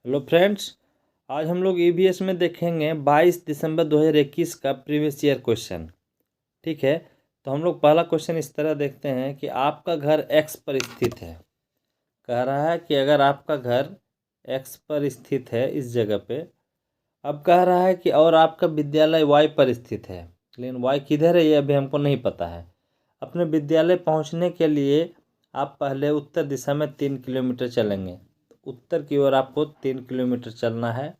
Hello friends, आज हम लोग ईवीएस में देखेंगे 22 दिसंबर 2021 का प्रीवियस ईयर क्वेश्चन। ठीक है, तो हम लोग पहला क्वेश्चन इस तरह देखते हैं कि आपका घर एक्स पर स्थित है। कह रहा है कि अगर आपका घर एक्स पर स्थित है इस जगह पे, अब कह रहा है कि और आपका विद्यालय वाई पर स्थित है, लेकिन वाई किधर है ये अभी हमको नहीं पता है। अपने विद्यालय पहुंचने के लिए आप पहले उत्तर दिशा में 3 किलोमीटर चलेंगे। उत्तर की ओर आपको 3 किलोमीटर चलना है।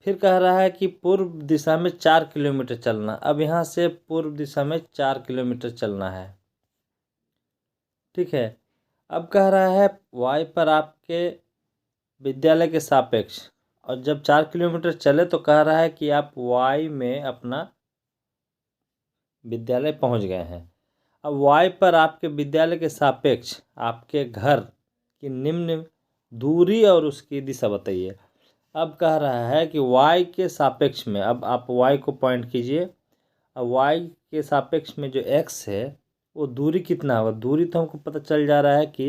फिर कह रहा है कि पूर्व दिशा में 4 किलोमीटर चलना। अब यहाँ से पूर्व दिशा में 4 किलोमीटर चलना है। ठीक है, अब कह रहा है वाई पर आपके विद्यालय के सापेक्ष, और जब 4 किलोमीटर चले तो कह रहा है कि आप वाई में अपना विद्यालय पहुँच गए हैं। अब वाई पर आपके विद्यालय के सापेक्ष आपके घर की निम्न दूरी और उसकी दिशा बताइए। अब कह रहा है कि y के सापेक्ष में, अब आप y को पॉइंट कीजिए। अब y के सापेक्ष में जो x है वो दूरी कितना होगा। दूरी तो हमको पता चल जा रहा है कि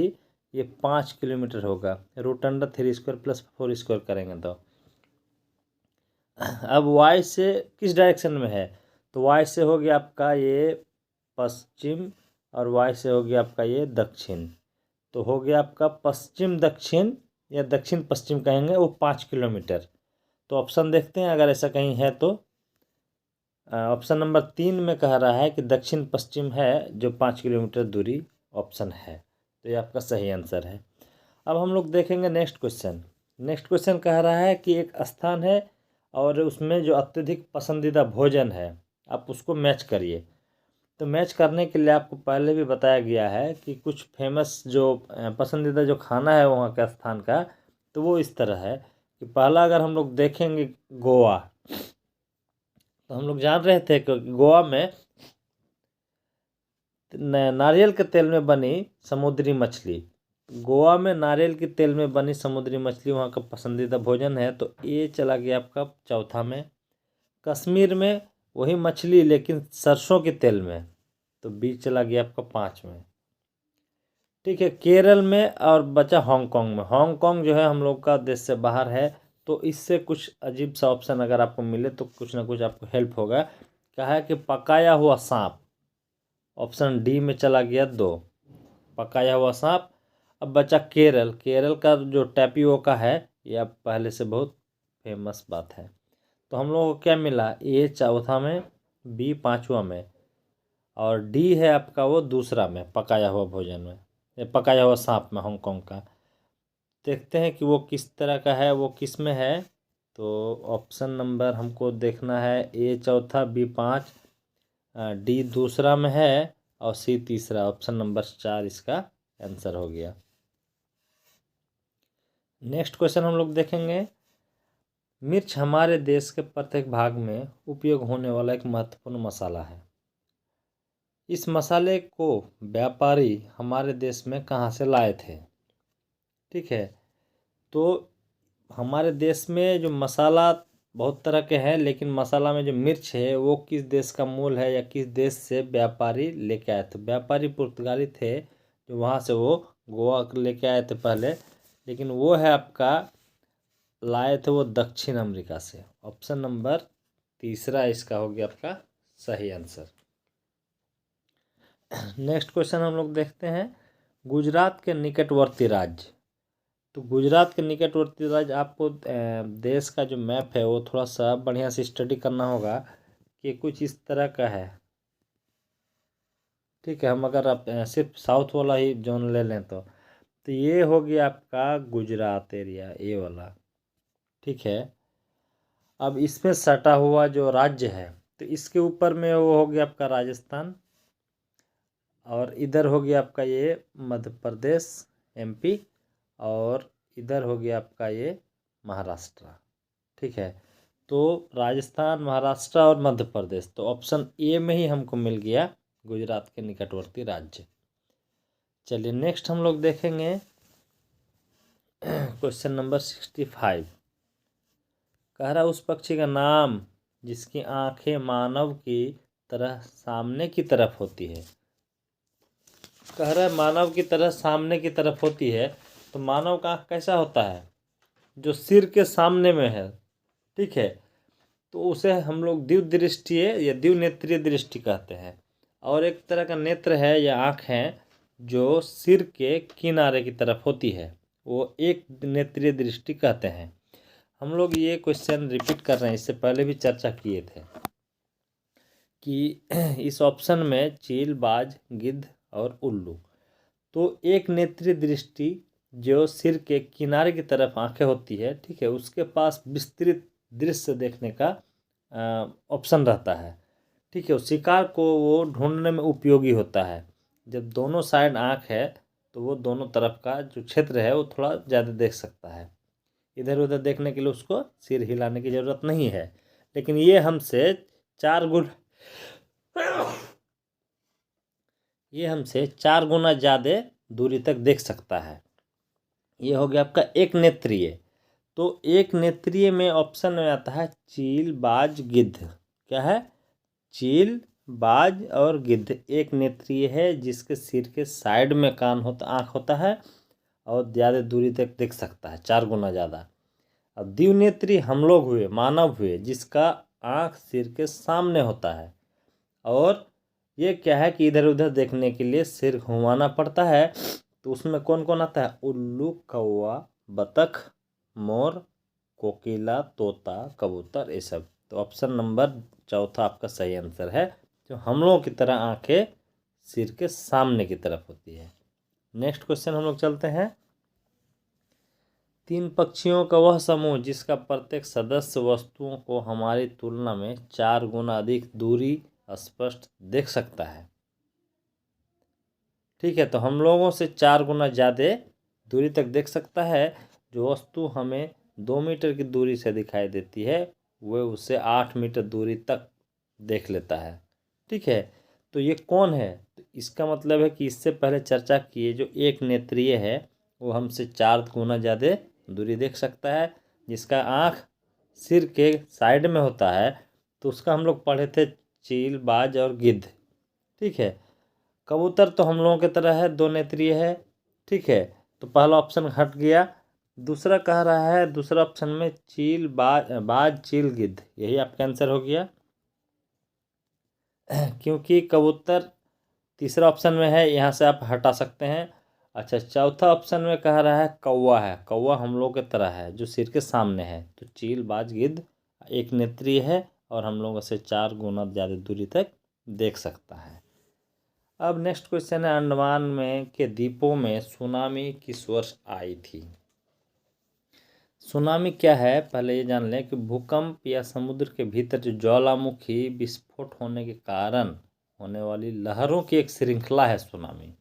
ये 5 किलोमीटर होगा। √3² + 4² करेंगे तो अब y से किस डायरेक्शन में है, तो y से हो गया आपका ये पश्चिम और y से हो गया आपका ये दक्षिण। तो हो गया आपका पश्चिम दक्षिण या दक्षिण पश्चिम कहेंगे, वो 5 किलोमीटर। तो ऑप्शन देखते हैं अगर ऐसा कहीं है तो। ऑप्शन नंबर 3 में कह रहा है कि दक्षिण पश्चिम है जो 5 किलोमीटर दूरी ऑप्शन है, तो ये आपका सही आंसर है। अब हम लोग देखेंगे नेक्स्ट क्वेश्चन। नेक्स्ट क्वेश्चन कह रहा है कि एक स्थान है और उसमें जो अत्यधिक पसंदीदा भोजन है आप उसको मैच करिए। तो मैच करने के लिए आपको पहले भी बताया गया है कि कुछ फेमस जो पसंदीदा जो खाना है वहाँ का स्थान का, तो वो इस तरह है कि पहला अगर हम लोग देखेंगे गोवा, तो हम लोग जान रहे थे कि गोवा में नारियल के तेल में बनी समुद्री मछली, गोवा में नारियल के तेल में बनी समुद्री मछली वहाँ का पसंदीदा भोजन है, तो ये चला गया आपका चौथा में। कश्मीर में वही मछली लेकिन सरसों के तेल में, तो बी चला गया आपका 5 में। ठीक है, केरल में और बचा हांगकांग में। हांगकांग जो है हम लोग का देश से बाहर है, तो इससे कुछ अजीब सा ऑप्शन अगर आपको मिले तो कुछ ना कुछ आपको हेल्प होगा। कहा है कि पकाया हुआ सांप, ऑप्शन डी में चला गया 2, पकाया हुआ सांप। अब बचा केरल। केरल का जो टैपियोका है ये अब पहले से बहुत फेमस बात है। तो हम लोगों को क्या मिला, ए चौथा में, बी 5वां में, और डी है आपका वो दूसरा में, पकाया हुआ भोजन में, पकाया हुआ सांप में हांगकांग का। देखते हैं कि वो किस तरह का है, वो किस में है। तो ऑप्शन नंबर हमको देखना है, ए चौथा, बी 5, डी दूसरा में है और सी तीसरा। ऑप्शन नंबर 4 इसका आंसर हो गया। नेक्स्ट क्वेश्चन हम लोग देखेंगे। मिर्च हमारे देश के प्रत्येक भाग में उपयोग होने वाला एक महत्वपूर्ण मसाला है। इस मसाले को व्यापारी हमारे देश में कहाँ से लाए थे। ठीक है, तो हमारे देश में जो मसाला बहुत तरह के हैं, लेकिन मसाला में जो मिर्च है वो किस देश का मूल है या किस देश से व्यापारी लेके आए थे। व्यापारी पुर्तगाली थे जो वहाँ से वो गोवा लेके आए थे पहले, लेकिन वो है आपका लाए थे वो दक्षिण अमेरिका से। ऑप्शन नंबर तीसरा इसका हो गया आपका सही आंसर। नेक्स्ट क्वेश्चन हम लोग देखते हैं। गुजरात के निकटवर्ती राज्य, तो गुजरात के निकटवर्ती राज्य आपको देश का जो मैप है वो थोड़ा सा बढ़िया से स्टडी करना होगा कि कुछ इस तरह का है। ठीक है, हम अगर आप सिर्फ साउथ वाला ही जोन ले लें तो ये हो गया आपका गुजरात एरिया, ये वाला। ठीक है, अब इसमें सटा हुआ जो राज्य है तो इसके ऊपर में वो हो गया आपका राजस्थान, और इधर हो गया आपका ये मध्य प्रदेश एमपी, और इधर हो गया आपका ये महाराष्ट्र। ठीक है, तो राजस्थान, महाराष्ट्र और मध्य प्रदेश, तो ऑप्शन ए में ही हमको मिल गया गुजरात के निकटवर्ती राज्य। चलिए नेक्स्ट हम लोग देखेंगे क्वेश्चन नंबर 65। कह रहा उस पक्षी का नाम जिसकी आंखें मानव की तरह सामने की तरफ होती है। कह रहा है मानव की तरह सामने की तरफ होती है, तो मानव का आँख कैसा होता है। जो सिर के सामने में है, ठीक है, तो उसे हम लोग द्विदृष्टीय या द्विनेत्रीय दृष्टि कहते हैं। और एक तरह का नेत्र है या आँख है जो सिर के किनारे की तरफ होती है, वो एक नेत्रीय दृष्टि कहते हैं। हम लोग ये क्वेश्चन रिपीट कर रहे हैं, इससे पहले भी चर्चा किए थे कि इस ऑप्शन में चील, बाज, गिद्ध और उल्लू, तो एक नेत्रीय दृष्टि जो सिर के किनारे की तरफ आंखें होती है, ठीक है, उसके पास विस्तृत दृश्य देखने का ऑप्शन रहता है, ठीक है। उस शिकार को वो ढूंढने में उपयोगी होता है। जब दोनों साइड आंख है तो वो दोनों तरफ का जो क्षेत्र है वो थोड़ा ज़्यादा देख सकता है। इधर उधर देखने के लिए उसको सिर हिलाने की ज़रूरत नहीं है, लेकिन ये हमसे 4 गुना ज़्यादा दूरी तक देख सकता है। ये हो गया आपका एक नेत्रीय। तो एक नेत्रीय में ऑप्शन में आता है चील, बाज, गिद्ध। क्या है? चील, बाज और गिद्ध एक नेत्रीय है जिसके सिर के साइड में आँख होता है और ज़्यादा दूरी तक देख सकता है, 4 गुना ज़्यादा। अब द्विनेत्री हम लोग हुए, मानव हुए, जिसका आँख सिर के सामने होता है और ये क्या है कि इधर उधर देखने के लिए सिर घुमाना पड़ता है। तो उसमें कौन कौन आता है? उल्लू, कौवा, बतख, मोर, कोकिला, तोता, कबूतर, ये सब। तो ऑप्शन नंबर चौथा आपका सही आंसर है, जो हम लोगों की तरह आंखें सिर के सामने की तरफ होती है। नेक्स्ट क्वेश्चन हम लोग चलते हैं। 3 पक्षियों का वह समूह जिसका प्रत्येक सदस्य वस्तुओं को हमारी तुलना में 4 गुना अधिक दूरी स्पष्ट देख सकता है। ठीक है, तो हम लोगों से 4 गुना ज़्यादा दूरी तक देख सकता है। जो वस्तु हमें 2 मीटर की दूरी से दिखाई देती है वह उसे 8 मीटर दूरी तक देख लेता है। ठीक है, तो ये कौन है? तो इसका मतलब है कि इससे पहले चर्चा किए जो एक नेत्रीय है वो हमसे 4 गुना ज़्यादा दूरी देख सकता है, जिसका आँख सिर के साइड में होता है। तो उसका हम लोग पढ़े थे चील, बाज और गिद्ध। ठीक है, कबूतर तो हम लोगों की तरह है, 2 नेत्रीय है। ठीक है, तो पहला ऑप्शन हट गया। दूसरा कह रहा है, दूसरा ऑप्शन में चील, बाज, चील, गिद्ध, यही आपका आंसर हो गया। क्योंकि कबूतर तीसरा ऑप्शन में है, यहाँ से आप हटा सकते हैं। अच्छा, चौथा ऑप्शन में कह रहा है कौवा है, कौवा हम लोग की तरह है जो सिर के सामने है। तो चील, बाज, गिद्ध एक नेत्रीय है और हम लोगों से 4 गुना ज़्यादा दूरी तक देख सकता है। अब नेक्स्ट क्वेश्चन है, अंडमान में के द्वीपों में सुनामी किस वर्ष आई थी? सुनामी क्या है पहले ये जान लें कि भूकंप या समुद्र के भीतर जो ज्वालामुखी विस्फोट होने के कारण होने वाली लहरों की एक श्रृंखला है सुनामी।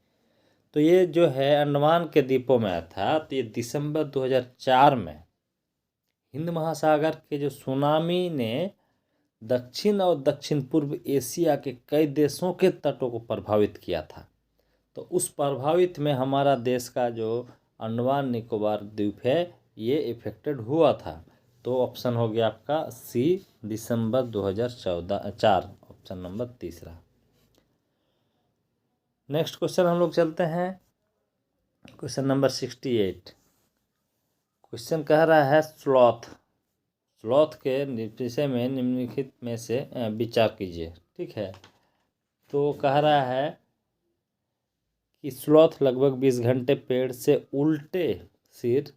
तो ये जो है अंडमान के द्वीपों में आया था। तो ये दिसंबर 2004 में हिंद महासागर के जो सुनामी ने दक्षिण और दक्षिण पूर्व एशिया के कई देशों के तटों को प्रभावित किया था। तो उस प्रभावित में हमारा देश का जो अंडमान निकोबार द्वीप है ये इफेक्टेड हुआ था। तो ऑप्शन हो गया आपका सी, दिसंबर 2004, ऑप्शन नंबर तीसरा। नेक्स्ट क्वेश्चन हम लोग चलते हैं, क्वेश्चन नंबर 68। क्वेश्चन कह रहा है स्लॉथ के विषय में निम्नलिखित में से विचार कीजिए। ठीक है, तो कह रहा है कि स्लॉथ लगभग 20 घंटे पेड़ से उल्टे सिर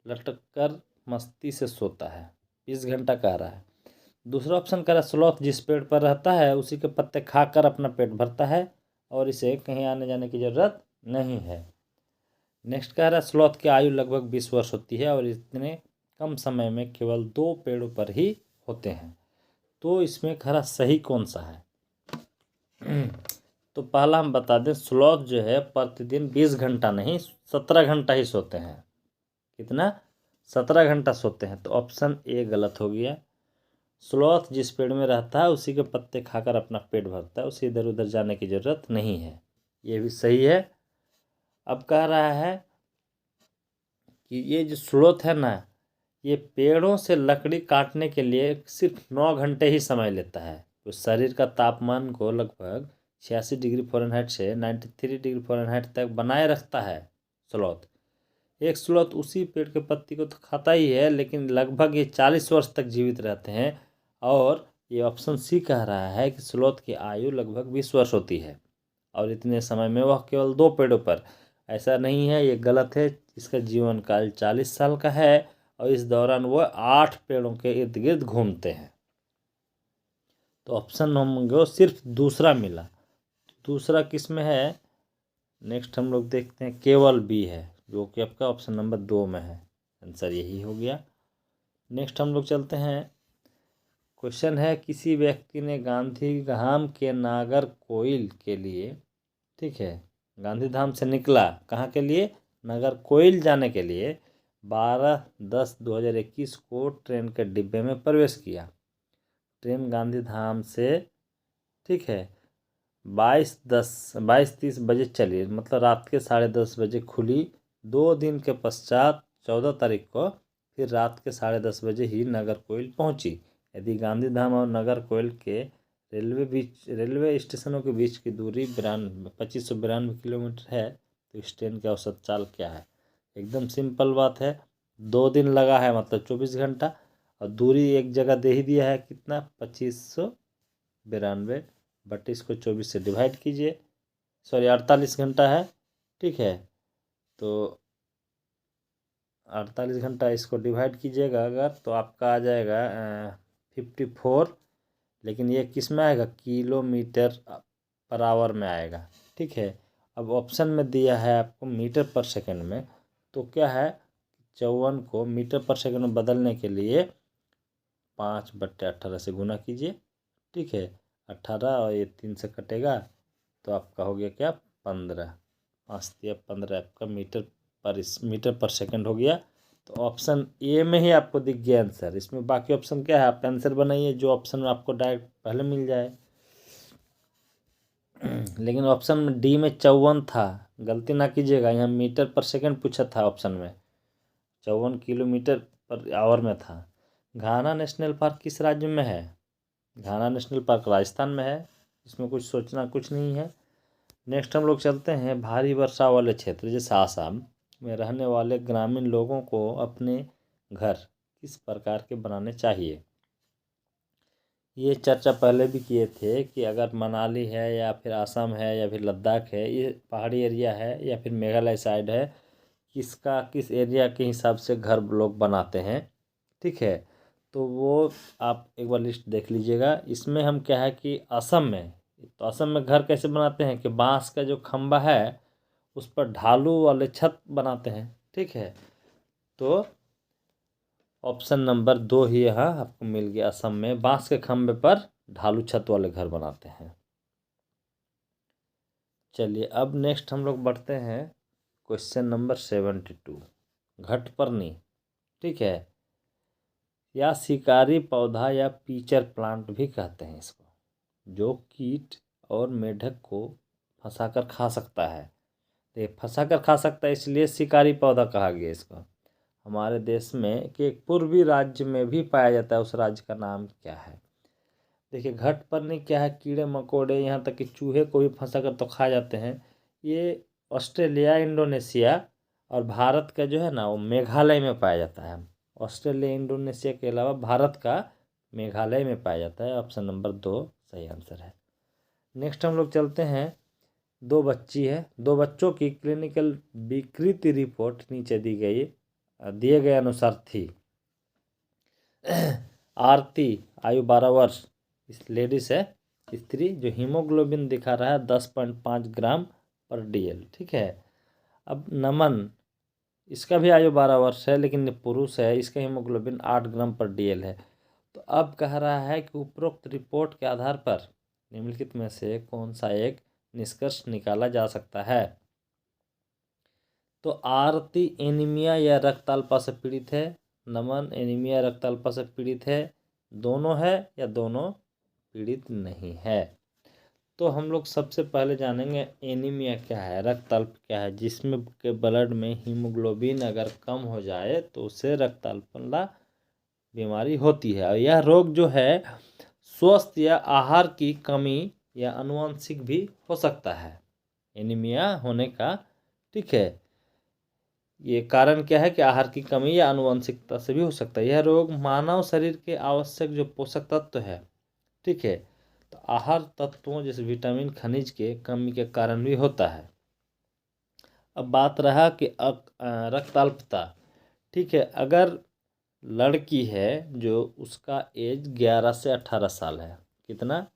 लटक कर मस्ती से सोता है, 20 घंटा कह रहा है। दूसरा ऑप्शन कह रहा है स्लॉथ जिस पेड़ पर रहता है उसी के पत्ते खाकर अपना पेट भरता है और इसे कहीं आने जाने की ज़रूरत नहीं है। नेक्स्ट कह रहा है स्लॉथ की आयु लगभग 20 वर्ष होती है और इतने कम समय में केवल 2 पेड़ों पर ही होते हैं। तो इसमें खरा सही कौन सा है? तो पहला हम बता दें, स्लॉथ जो है प्रतिदिन 20 घंटा नहीं 17 घंटा ही सोते हैं। कितना? 17 घंटा सोते हैं। तो ऑप्शन ए गलत हो गया। स्लॉथ जिस पेड़ में रहता है उसी के पत्ते खाकर अपना पेट भरता है, उसे इधर उधर जाने की ज़रूरत नहीं है, ये भी सही है। अब कह रहा है कि ये जो स्लॉथ है ना, ये पेड़ों से लकड़ी काटने के लिए सिर्फ 9 घंटे ही समय लेता है। तो शरीर का तापमान को लगभग 86 डिग्री फ़ारेनहाइट से 93 डिग्री फ़ारेनहाइट तक बनाए रखता है स्लॉथ। एक स्लोथ उसी पेड़ के पत्ती को तो खाता ही है, लेकिन लगभग ये 40 वर्ष तक जीवित रहते हैं। और ये ऑप्शन सी कह रहा है कि स्लोथ की आयु लगभग 20 वर्ष होती है और इतने समय में वह केवल 2 पेड़ों पर। ऐसा नहीं है, ये गलत है। इसका जीवन काल 40 साल का है और इस दौरान वह 8 पेड़ों के इर्द गिर्द घूमते हैं। तो ऑप्शन हमको सिर्फ दूसरा मिला। दूसरा किस में है? नेक्स्ट हम लोग देखते हैं, केवल बी है, जो कि आपका ऑप्शन नंबर 2 में है। आंसर यही हो गया। नेक्स्ट हम लोग चलते हैं। क्वेश्चन है, किसी व्यक्ति ने गांधीधाम के नागरकोइल के लिए, ठीक है, गांधीधाम से निकला कहाँ के लिए? नागरकोइल जाने के लिए 12/10/2021 को ट्रेन के डिब्बे में प्रवेश किया। ट्रेन गांधीधाम से, ठीक है, 22:30 बजे चली, मतलब रात के 10:30 बजे खुली। 2 दिन के पश्चात 14 तारीख को फिर रात के 10:30 बजे ही नागरकोइल पहुंची। यदि गांधीधाम और नागरकोइल के रेलवे स्टेशनों के बीच की दूरी 2592 किलोमीटर है, तो इस ट्रेन का औसत चाल क्या है? एकदम सिंपल बात है, 2 दिन लगा है मतलब 24 घंटा, और दूरी एक जगह दे ही दिया है कितना? 2592 बट इसको 24 से डिवाइड कीजिए, सॉरी 48 घंटा है, ठीक है। तो 48 घंटा इसको डिवाइड कीजिएगा अगर, तो आपका आ जाएगा 54, लेकिन ये किस में आएगा? किलोमीटर पर आवर में आएगा, ठीक है। अब ऑप्शन में दिया है आपको मीटर पर सेकंड में, तो क्या है, 54 को मीटर पर सेकंड में बदलने के लिए 5/18 से गुना कीजिए, ठीक है। 18 और ये 3 से कटेगा तो आपका हो गया क्या? 15। 5×15 आपका मीटर पर सेकंड हो गया। तो ऑप्शन ए में ही आपको दिख गया आंसर। इसमें बाकी ऑप्शन क्या है, आप आंसर बनाइए जो ऑप्शन में आपको डायरेक्ट पहले मिल जाए। लेकिन ऑप्शन में डी में 54 था, गलती ना कीजिएगा, यहाँ मीटर पर सेकंड पूछा था ऑप्शन में, 54 किलोमीटर पर आवर में था। घाना नेशनल पार्क किस राज्य में है? घाना नेशनल पार्क राजस्थान में है, इसमें कुछ सोचना कुछ नहीं है। नेक्स्ट हम लोग चलते हैं, भारी वर्षा वाले क्षेत्र जैसे आसाम में रहने वाले ग्रामीण लोगों को अपने घर किस प्रकार के बनाने चाहिए? ये चर्चा पहले भी किए थे कि अगर मनाली है या फिर आसाम है या फिर लद्दाख है, ये पहाड़ी एरिया है या फिर मेघालय साइड है, किस एरिया के हिसाब से घर लोग बनाते हैं, ठीक है। तो वो आप एक बार लिस्ट देख लीजिएगा। इसमें हम क्या है कि असम में, तो असम में घर कैसे बनाते हैं कि बांस का जो खंबा है उस पर ढालू वाले छत बनाते हैं, ठीक है। तो ऑप्शन नंबर 2 ही यहाँ आपको मिल गया। असम में बांस के खंबे पर ढालू छत वाले घर बनाते हैं। चलिए अब नेक्स्ट हम लोग बढ़ते हैं क्वेश्चन नंबर 72, घटपर्णी, ठीक है, या शिकारी पौधा या पीचर प्लांट भी कहते हैं इसको, जो कीट और मेढक को फंसाकर खा सकता है। ये फंसाकर खा सकता है इसलिए शिकारी पौधा कहा गया इसको। हमारे देश में के एक पूर्वी राज्य में भी पाया जाता है, उस राज्य का नाम क्या है? देखिए घटपर्णी क्या है, कीड़े मकोड़े, यहाँ तक कि चूहे को भी फंसाकर तो खा जाते हैं। ये ऑस्ट्रेलिया, इंडोनेशिया और भारत का जो है ना वो मेघालय में पाया जाता है। ऑस्ट्रेलिया इंडोनेशिया के अलावा भारत का मेघालय में पाया जाता है। ऑप्शन नंबर 2 सही आंसर है। नेक्स्ट हम लोग चलते हैं, 2 बच्ची है, 2 बच्चों की क्लिनिकल विकृति रिपोर्ट नीचे दिए गए अनुसार थी। आरती आयु 12 वर्ष, इस लेडीज है, स्त्री, जो हीमोग्लोबिन दिखा रहा है 10.5 ग्राम पर DL, ठीक है। अब नमन, इसका भी आयु 12 वर्ष है लेकिन ये पुरुष है, इसका हीमोग्लोबिन 8 ग्राम पर DL है। तो अब कह रहा है कि उपरोक्त रिपोर्ट के आधार पर निम्नलिखित में से कौन सा एक निष्कर्ष निकाला जा सकता है? तो आरती एनीमिया या रक्तअल्पता से पीड़ित है, नमन एनीमिया रक्तअल्पता से पीड़ित है, दोनों है या दोनों पीड़ित नहीं है? तो हम लोग सबसे पहले जानेंगे एनीमिया क्या है, रक्तअल्प क्या है, जिसमें के ब्लड में हीमोग्लोबिन अगर कम हो जाए तो उससे रक्तअल्पता बीमारी होती है। और यह रोग जो है स्वस्थ या आहार की कमी या आनुवंशिक भी हो सकता है एनीमिया होने का, ठीक है। ये कारण क्या है कि आहार की कमी या आनुवंशिकता से भी हो सकता है। यह रोग मानव शरीर के आवश्यक जो पोषक तत्व है, ठीक है, तो आहार तत्वों जैसे विटामिन खनिज के कमी के कारण भी होता है। अब बात रहा कि रक्त अल्पता, ठीक है, अगर लड़की है जो उसका एज 11 से 18 साल है, कितना,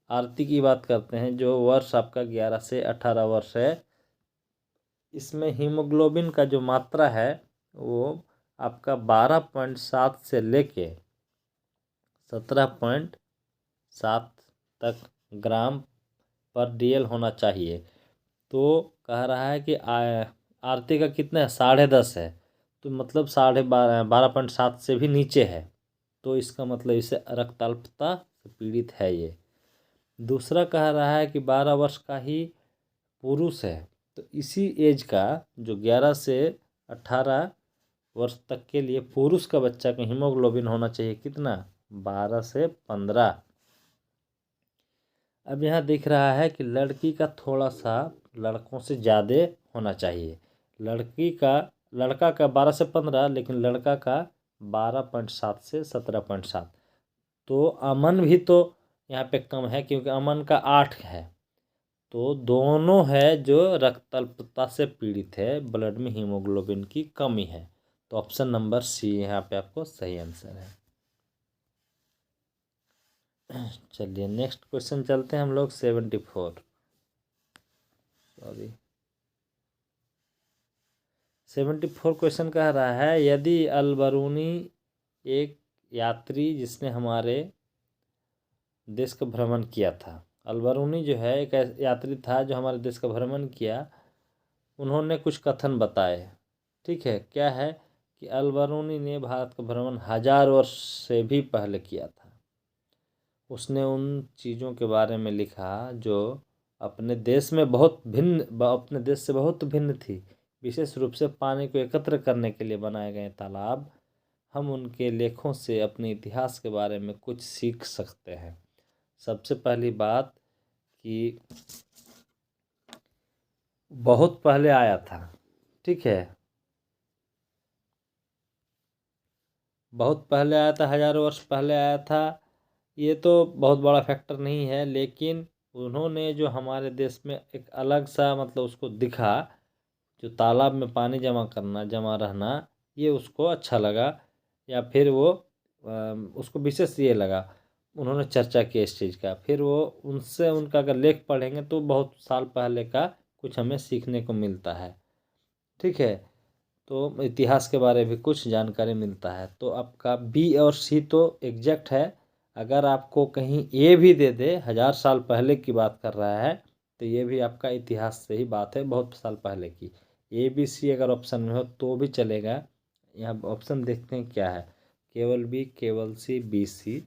आरती की बात करते हैं, जो वर्ष आपका 11 से 18 वर्ष है, इसमें हीमोग्लोबिन का जो मात्रा है वो आपका 12.7 से लेके 17.7 तक ग्राम पर DL होना चाहिए। तो कह रहा है कि आरती का कितना है, 10.5 है, तो मतलब 12.7 से भी नीचे है, तो इसका मतलब इसे रक्त अल्पता से पीड़ित है ये। दूसरा कह रहा है कि 12 वर्ष का ही पुरुष है, तो इसी एज का जो 11 से 18 वर्ष तक के लिए पुरुष का बच्चा का हीमोग्लोबिन होना चाहिए कितना, 12 से 15। अब यहाँ दिख रहा है कि लड़की का थोड़ा सा लड़कों से ज़्यादा होना चाहिए। लड़का का 12 से 15, लेकिन लड़का का 12.7 से 17.7। तो अमन भी तो यहाँ पे कम है, क्योंकि अमन का 8 है। तो दोनों है जो रक्त अल्पता से पीड़ित है, ब्लड में हीमोग्लोबिन की कमी है। तो ऑप्शन नंबर सी यहाँ पे आपको सही आंसर है। चलिए नेक्स्ट क्वेश्चन चलते हैं हम लोग 74 क्वेश्चन कह रहा है, यदि अलबरूनी एक यात्री जिसने हमारे देश का भ्रमण किया था, अलबरूनी जो है एक यात्री था जो हमारे देश का भ्रमण किया, उन्होंने कुछ कथन बताए, ठीक है, क्या है कि अलबरूनी ने भारत का भ्रमण 1000 वर्ष से भी पहले किया था। उसने उन चीज़ों के बारे में लिखा जो अपने देश से बहुत भिन्न थी, विशेष रूप से पानी को एकत्र करने के लिए बनाए गए तालाब। हम उनके लेखों से अपने इतिहास के बारे में कुछ सीख सकते हैं। सबसे पहली बात कि बहुत पहले आया था, ठीक है, बहुत पहले आया था, 1000 वर्ष पहले आया था, ये तो बहुत बड़ा फैक्टर नहीं है, लेकिन उन्होंने जो हमारे देश में एक अलग सा मतलब उसको दिखा, जो तालाब में पानी जमा रहना, ये उसको अच्छा लगा, या फिर वो उसको विशेष ये लगा, उन्होंने चर्चा की इस चीज़ का। फिर वो उनका अगर लेख पढ़ेंगे तो बहुत साल पहले का कुछ हमें सीखने को मिलता है, ठीक है, तो इतिहास के बारे में कुछ जानकारी मिलता है। तो आपका बी और सी तो एग्जैक्ट है। अगर आपको कहीं ए भी दे दे, 1000 साल पहले की बात कर रहा है, तो ये भी आपका इतिहास से ही बात है, बहुत साल पहले की। ए बी सी अगर ऑप्शन में हो तो भी चलेगा। यहाँ ऑप्शन देखते हैं क्या है, केवल बी, केवल सी, बी सी,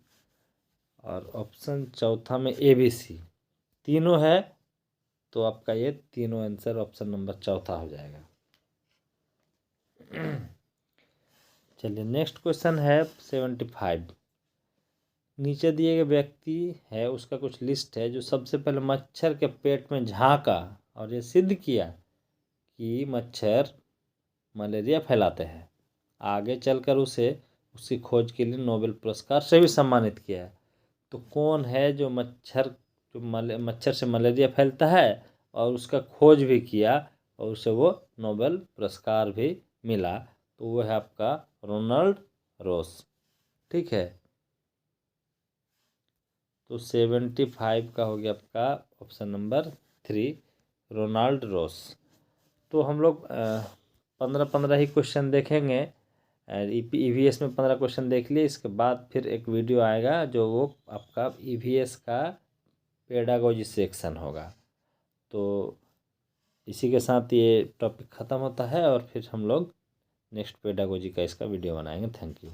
और ऑप्शन चौथा में ए बी सी, तीनों है, तो आपका ये तीनों आंसर ऑप्शन नंबर चौथा हो जाएगा। चलिए नेक्स्ट क्वेश्चन है 75। नीचे दिए गए व्यक्ति है, उसका कुछ लिस्ट है, जो सबसे पहले मच्छर के पेट में झांका और ये सिद्ध किया कि मच्छर मलेरिया फैलाते हैं। आगे चलकर उसकी खोज के लिए नोबेल पुरस्कार से भी सम्मानित किया है। तो कौन है जो मच्छर से मलेरिया फैलता है और उसका खोज भी किया और उसे वो नोबेल पुरस्कार भी मिला, तो वो है आपका रोनाल्ड रोस, ठीक है। तो 75 का हो गया आपका ऑप्शन नंबर 3, रोनाल्ड रोस। तो हम लोग 15 ही क्वेश्चन देखेंगे। EVS में 15 क्वेश्चन देख लिए, इसके बाद फिर एक वीडियो आएगा जो वो आपका EVS का पेडागोजी सेक्शन होगा। तो इसी के साथ ये टॉपिक ख़त्म होता है, और फिर हम लोग नेक्स्ट पेडागोजी का इसका वीडियो बनाएंगे। Thank you.